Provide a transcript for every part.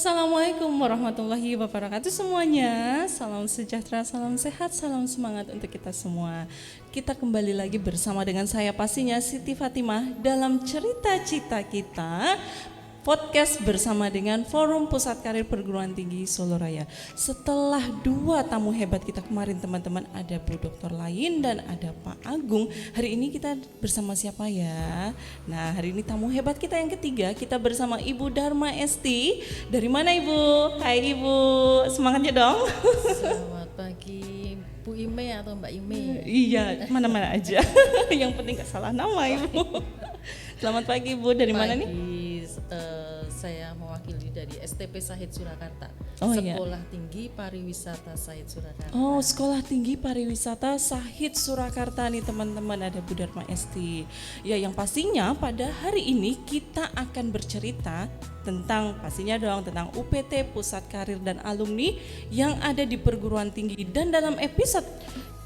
Assalamualaikum warahmatullahi wabarakatuh semuanya. Salam sejahtera, salam sehat, salam semangat untuk kita semua. Kita kembali lagi bersama dengan saya pastinya Siti Fatimah dalam cerita cita kita. Podcast bersama dengan Forum Pusat Karir Perguruan Tinggi Solo Raya. Setelah 2 tamu hebat kita kemarin teman-teman, ada Bu Doktor Lain dan ada Pak Agung. Hari ini kita bersama siapa ya? Nah, hari ini tamu hebat kita yang ketiga, kita bersama Ibu Dharma Esti. Dari mana Ibu? Hai Ibu, semangatnya dong. Selamat pagi Bu Ime atau Mbak Ime. Iya, mana-mana aja. Yang penting gak salah nama Ibu. Selamat pagi Bu, dari mana nih? Saya mewakili dari STP Sahid Surakarta. Oh, iya. Sekolah Tinggi Pariwisata Sahid Surakarta. Oh, Sekolah Tinggi Pariwisata Sahid Surakarta nih teman-teman, ada Bu Dharma Esti. Ya, yang pastinya pada hari ini kita akan bercerita tentang pastinya dong tentang UPT Pusat Karir dan Alumni yang ada di perguruan tinggi. Dan dalam episode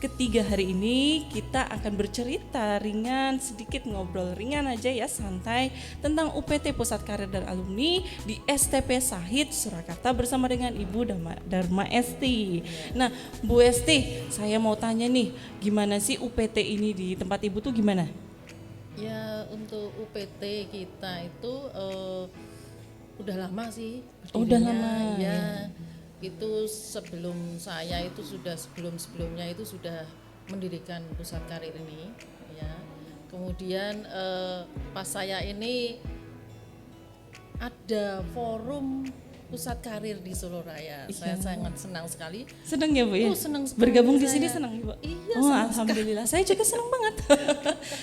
ketiga hari ini kita akan bercerita ringan, sedikit ngobrol ringan aja ya, santai tentang UPT Pusat Karir dan Alumni di STP Sahid Surakarta bersama dengan Ibu Dharma Esti. Nah, Bu Esti, saya mau tanya nih, gimana sih UPT ini di tempat Ibu tuh gimana? Ya, untuk UPT kita itu udah lama sih berdirinya. Udah lama. Ya. Itu sebelum saya itu sudah sebelumnya itu sudah mendirikan pusat karir ini ya. Kemudian pas saya ini ada forum pusat karir di Solo Raya. Saya sangat senang sekali. Senang ya Bu ya? Senang sekali bergabung di saya. sini senang ya Bu? Iya, oh, senang alhamdulillah. Saya juga senang banget.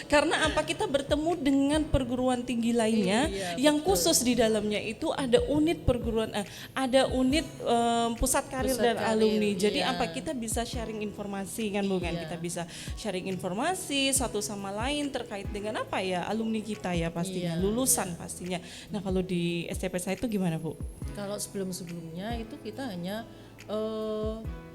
Karena apa, kita bertemu dengan perguruan tinggi lainnya yang betul. khusus di dalamnya itu ada unit perguruan ada unit pusat karir Pusat dan karir, alumni. Jadi iya. apa, kita bisa sharing informasi kan Bu kan? Iya. Kita bisa sharing informasi satu sama lain terkait dengan apa ya, alumni kita ya pastinya, Iya, lulusan pastinya. Nah, kalau di STP saya itu gimana Bu? Kalau sebelumnya itu kita hanya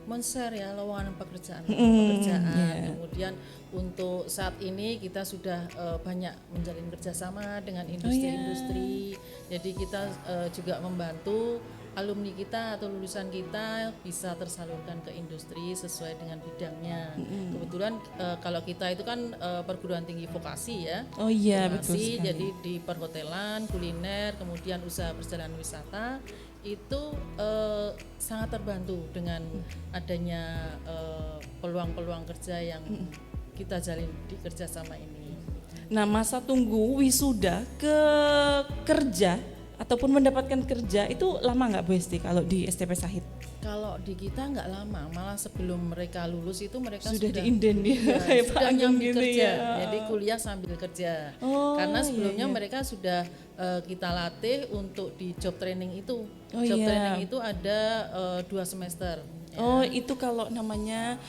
men-share ya lowongan pekerjaan. Kemudian untuk saat ini kita sudah banyak menjalin kerjasama dengan industri-industri. Jadi kita juga membantu alumni kita atau lulusan kita bisa tersalurkan ke industri sesuai dengan bidangnya. Kebetulan kalau kita itu kan perguruan tinggi vokasi ya. Oh iya, betul Vokasi, sekali. jadi di perhotelan, kuliner, kemudian usaha perjalanan wisata itu sangat terbantu dengan adanya peluang-peluang kerja yang kita jalin di kerjasama ini. Nah, masa tunggu wisuda ke kerja ataupun mendapatkan kerja itu lama nggak Bu Esti kalau di STP Sahid? Kalau di kita nggak lama, malah sebelum mereka lulus itu mereka Sudah sudah diinden ya, iya, kayak Pak sudah Agung nyambi gitu kerja. ya. Jadi kuliah sambil kerja. Oh, Karena sebelumnya iya. mereka sudah kita latih untuk di job training itu. Oh, Job iya. training itu ada 2 semester. Ya. Oh, itu kalau namanya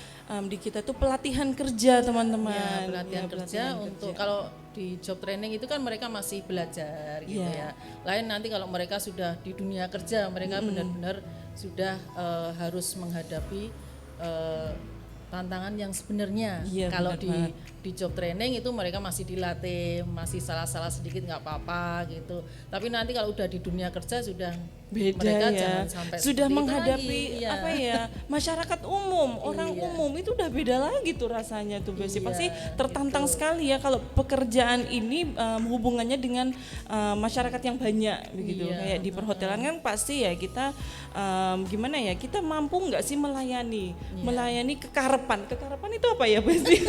di kita tuh pelatihan kerja teman-teman. Ya, pelatihan Ya, kerja untuk kalau di job training itu kan mereka masih belajar gitu Iya. ya. Lain nanti kalau mereka sudah di dunia kerja, mereka benar-benar sudah harus menghadapi tantangan yang sebenarnya. Iya, Kalau benar di job training itu mereka masih dilatih, masih salah-salah sedikit nggak apa-apa gitu. Tapi nanti kalau udah di dunia kerja sudah beda mereka ya, jangan sampai sudah seperti itu menghadapi lagi. Iya. apa ya, masyarakat umum, orang Iya. umum itu udah beda lagi tuh rasanya tuh Besi. Iya, Pasti tertantang gitu. sekali ya kalau pekerjaan ini hubungannya dengan masyarakat yang banyak begitu. Iya, Kayak di perhotelan kan pasti ya kita gimana ya, kita mampu nggak sih melayani kekarepan itu apa ya Besi?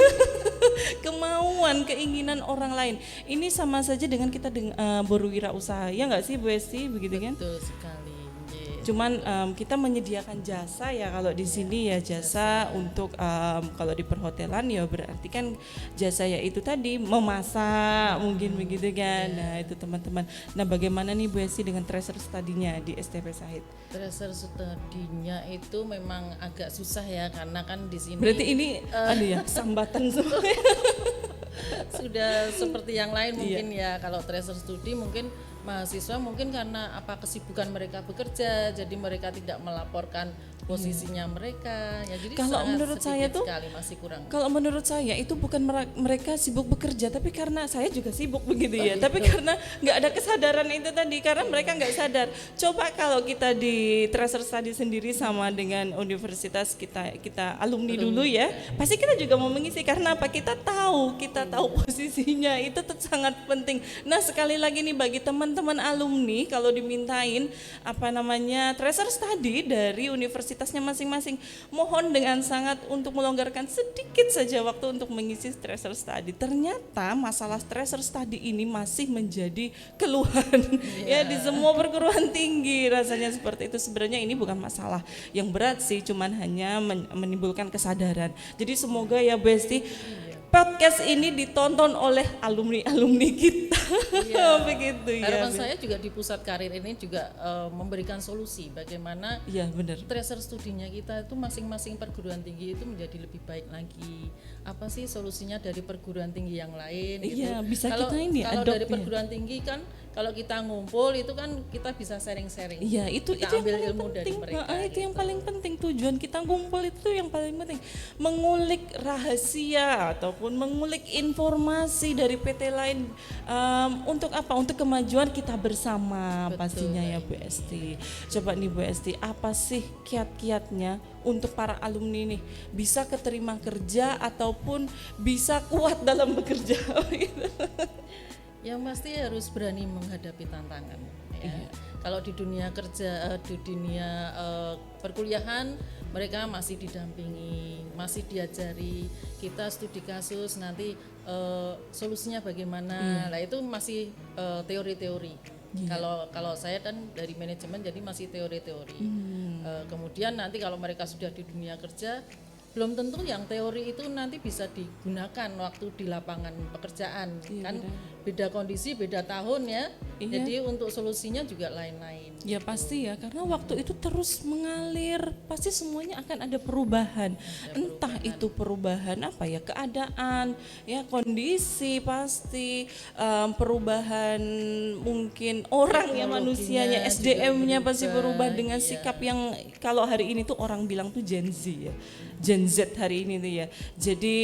Kemauan, keinginan orang lain. Ini sama saja dengan kita berwirausaha, ya nggak sih Bu Esti, begitu kan? Betul sekali. Iya. Cuman kita menyediakan jasa ya kalau di sini ya, jasa untuk kalau di perhotelan ya berarti kan jasa ya itu tadi memasak mungkin begitu kan. Nah, itu teman-teman. Nah, bagaimana nih Bu Esti dengan tracer study-nya di STP Sahid? Tracer studinya itu memang agak susah ya karena kan di sini Berarti ini ya sambatan semua. sudah seperti yang lain mungkin ya. Kalau tracer studi mungkin mahasiswa mungkin karena apa kesibukan mereka bekerja, jadi mereka tidak melaporkan posisinya mereka. Ya jadi Kalau sangat menurut saya sedikit tuh, sekali masih kurang. kalau menurut saya itu bukan mereka sibuk bekerja, tapi karena saya juga sibuk begitu ya. Tapi karena nggak ada kesadaran itu tadi, karena mereka nggak sadar. Coba kalau kita di Treasure Study sendiri sama dengan universitas kita alumni dulu ya, pasti kita juga mau mengisi karena apa? Kita tahu posisinya itu tuh sangat penting. Nah sekali lagi nih bagi teman-teman alumni kalau dimintain Treasure Study dari universitasnya masing-masing, mohon dengan sangat untuk melonggarkan sedikit saja waktu untuk mengisi Treasure Study. Ternyata masalah Treasure Study ini masih menjadi keluhan ya di semua perguruan tinggi, rasanya seperti itu. Sebenarnya ini bukan masalah yang berat sih, cuman hanya menimbulkan kesadaran. Jadi semoga ya Besti, podcast ini ditonton oleh alumni-alumni kita. Begitu ya. Harapan saya juga di pusat karir ini juga memberikan solusi bagaimana benar. Treasure studinya kita itu masing-masing perguruan tinggi itu menjadi lebih baik lagi. Apa sih solusinya dari perguruan tinggi yang lain? Iya, gitu. bisa Kalau kita ini kalau adopt dari ya. perguruan tinggi kan kalau kita ngumpul itu kan kita bisa sharing-sharing. Iya, itu kita yang ambil paling ilmu dari penting. mereka. Itu yang paling penting, tujuan kita ngumpul itu yang paling penting. Mengulik rahasia ataupun mengulik informasi dari PT lain untuk apa? Untuk kemajuan kita bersama. Betul, pastinya ya Bu Esti. Coba nih Bu Esti, apa sih kiat-kiatnya untuk para alumni nih bisa keterima kerja ataupun bisa kuat dalam bekerja? Yang pasti harus berani menghadapi tantangan ya. Kalau di dunia kerja, di dunia perkuliahan mereka masih didampingi, masih diajari, kita studi kasus nanti solusinya bagaimana. Nah itu masih teori-teori. Kalau saya kan dari manajemen jadi masih teori-teori. Kemudian nanti kalau mereka sudah di dunia kerja, belum tentu yang teori itu nanti bisa digunakan waktu di lapangan pekerjaan. Kan beda kondisi, beda tahun ya. Jadi untuk solusinya juga lain-lain. Ya pasti ya, karena waktu itu terus mengalir, pasti semuanya akan ada perubahan. Entah itu perubahan apa ya, keadaan, ya kondisi pasti, perubahan mungkin orang ya manusianya, SDM-nya pasti berubah dengan sikap yang kalau hari ini tuh orang bilang tuh Gen Z ya. Gen Z hari ini tuh ya. Jadi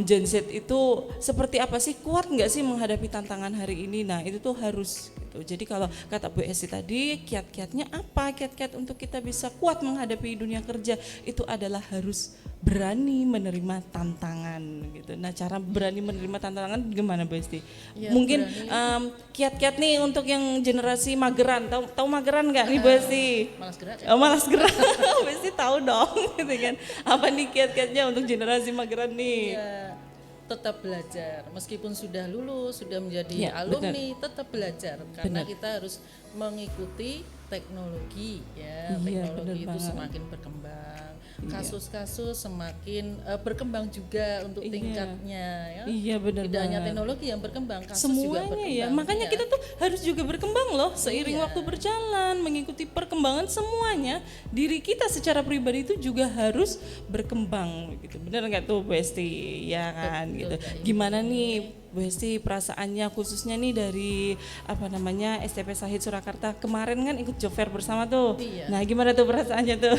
Gen Z itu seperti apa sih, kuat nggak sih menghadapi tantangan hari ini? Nah itu tuh harus gitu. Jadi kalau kata Bu Esti tadi, kiat-kiatnya apa? Kiat-kiat untuk kita bisa kuat menghadapi dunia kerja itu adalah harus berani menerima tantangan gitu. Nah cara berani menerima tantangan gimana Bu Esti? Ya, Mungkin kiat-kiat nih untuk yang generasi mageran, tahu mageran nggak nih Bu Esti? Malas gerak ya? Oh, malas gerak, pasti tahu dong gitu kan. Apa nih kiat-kiatnya untuk generasi mageran nih? Ya, tetap belajar meskipun sudah lulus, sudah menjadi alumni, tetap belajar karena kita harus mengikuti teknologi ya. Teknologi itu semakin berkembang. Kasus-kasus semakin berkembang juga untuk tingkatnya ya. Iya benar. Tidak hanya teknologi yang berkembang, kasus juga semuanya berkembang. ya. Makanya kita tuh harus juga berkembang loh seiring waktu berjalan, mengikuti perkembangan semuanya. Diri kita secara pribadi itu juga harus berkembang gitu. Benar nggak tuh Bu Esti? Ya kan gitu. Gimana nih Bu Esti perasaannya khususnya nih dari STP Sahid Surakarta kemarin kan ikut job fair bersama tuh. Nah gimana tuh perasaannya tuh?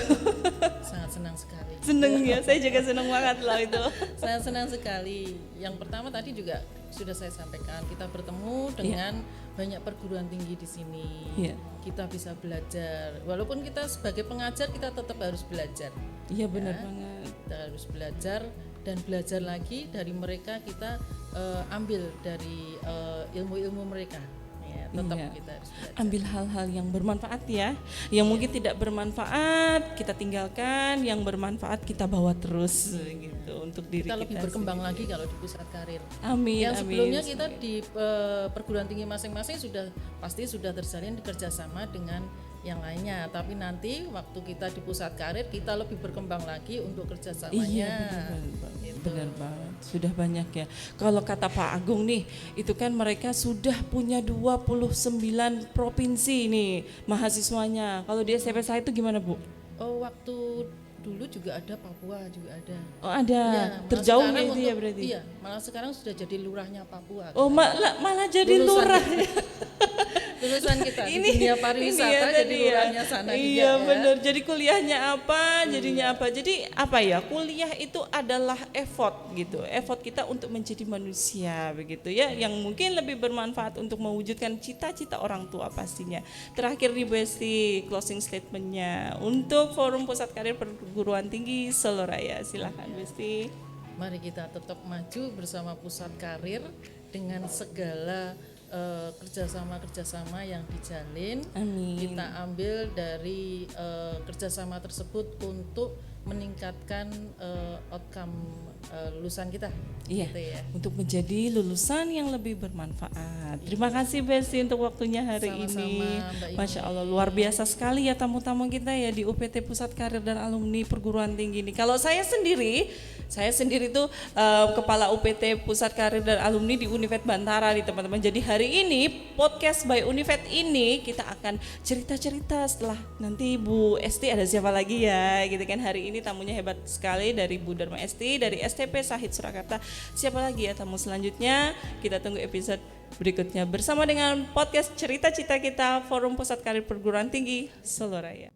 Sangat senang sekali. Seneng ya, saya juga seneng banget loh itu. Saya senang sekali. Yang pertama tadi juga sudah saya sampaikan, kita bertemu dengan banyak perguruan tinggi di sini. Kita bisa belajar. Walaupun kita sebagai pengajar kita tetap harus belajar. Iya benar banget. Kita harus belajar dan belajar lagi dari mereka, kita ambil dari ilmu-ilmu mereka. Tetap kita harus belajar. Ambil hal-hal yang bermanfaat ya. Yang mungkin tidak bermanfaat kita tinggalkan, yang bermanfaat kita bawa terus gitu untuk diri kita. Kita lebih berkembang lagi kalau di pusat karir. Amin. Yang sebelumnya kita di perguruan tinggi masing-masing pasti sudah terjalin kerjasama dengan yang lainnya, tapi nanti waktu kita di pusat karir kita lebih berkembang lagi untuk kerjasamanya. Benar banget, sudah banyak ya. Kalau kata Pak Agung nih, itu kan mereka sudah punya 29 provinsi nih mahasiswanya. Kalau di SMP saya itu gimana Bu? Oh, waktu dulu juga ada, Papua juga ada. Oh ada, ya, terjauh ya itu ya berarti? Iya, malah sekarang sudah jadi lurahnya Papua. Oh malah jadi lurah. lulusan kita di Ini dunia pariwisata ya jadi tadi ya. lurahnya sana juga Iya ya. benar. Jadi kuliahnya apa, jadinya apa. Jadi apa ya? Kuliah itu adalah effort gitu. Effort kita untuk menjadi manusia begitu ya, yang mungkin lebih bermanfaat untuk mewujudkan cita-cita orang tua pastinya. Terakhir nih Bu Esti, closing statementnya untuk Forum Pusat Karir Perguruan Tinggi Solo Raya. Silakan Bu Esti. Mari kita tetap maju bersama pusat karir dengan segala kerjasama yang dijalin. Amin. Kita ambil dari kerjasama tersebut untuk meningkatkan outcome lulusan kita. Iya, Gitu ya. untuk menjadi lulusan yang lebih bermanfaat. Terima kasih Besti untuk waktunya hari Sama-sama, ini. Mbak Imi. Masya Allah, luar biasa sekali ya tamu-tamu kita ya di UPT Pusat Karir dan Alumni Perguruan Tinggi ini. Kalau saya sendiri tuh Kepala UPT Pusat Karir dan Alumni di Univet Bantara nih teman-teman. Jadi hari ini podcast by Univet ini kita akan cerita-cerita setelah nanti Bu Esti ada siapa lagi ya gitu kan. Hari ini tamunya hebat sekali dari Bu Dharma Esti, dari STP Sahid Surakarta. Siapa lagi ya tamu selanjutnya? Kita tunggu episode berikutnya bersama dengan podcast Cerita Cita Kita Forum Pusat Karir Perguruan Tinggi Solo Raya.